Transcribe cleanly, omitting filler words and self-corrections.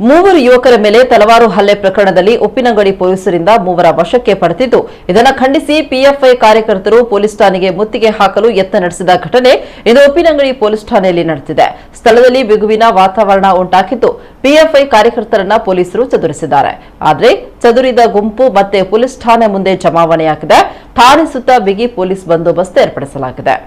ಮೂವರು ಯುವಕರ ಮೇಲೆ ತಲವಾರು ಹಲ್ಲೆ ಪ್ರಕರಣದಲ್ಲಿ ಉಪ್ಪಿನಂಗಡಿ ಪೊಲೀಸರಿಂದ ಮೂವರ ವಶಕ್ಕೆ ಪಡೆದಿದ್ದು, ಇದನ್ನು ಖಂಡಿಸಿ ಪಿಎಫ್ಐ ಕಾರ್ಯಕರ್ತರು ಪೊಲೀಸ್ ಠಾಣೆಗೆ ಮುತ್ತಿಗೆ ಹಾಕಲು ಯತ್ನ ನಡೆಸಿದ ಘಟನೆ ಇಂದು ಉಪ್ಪಿನಂಗಡಿ ಪೊಲೀಸ್ ಠಾಣೆಯಲ್ಲಿ ನಡೆದಿದೆ. ಸ್ಥಳದಲ್ಲಿ ಬಿಗುವಿನ ವಾತಾವರಣ ಉಂಟಾಗಿದ್ದು, ಪಿಎಫ್ಐ ಕಾರ್ಯಕರ್ತರನ್ನ ಪೊಲೀಸರು ಚದುರಿಸಿದ್ದಾರೆ. ಆದರೆ ಚದುರಿದ ಗುಂಪು ಮತ್ತೆ ಪೊಲೀಸ್ ಠಾಣೆ ಮುಂದೆ ಜಮಾವಣೆಯಾಗಿದೆ. ಠಾಣೆ ಸುತ್ತ ಬಿಗಿ ಪೊಲೀಸ್ ಬಂದೋಬಸ್ತ್ ಏರ್ಪಡಿಸಲಾಗಿದೆ.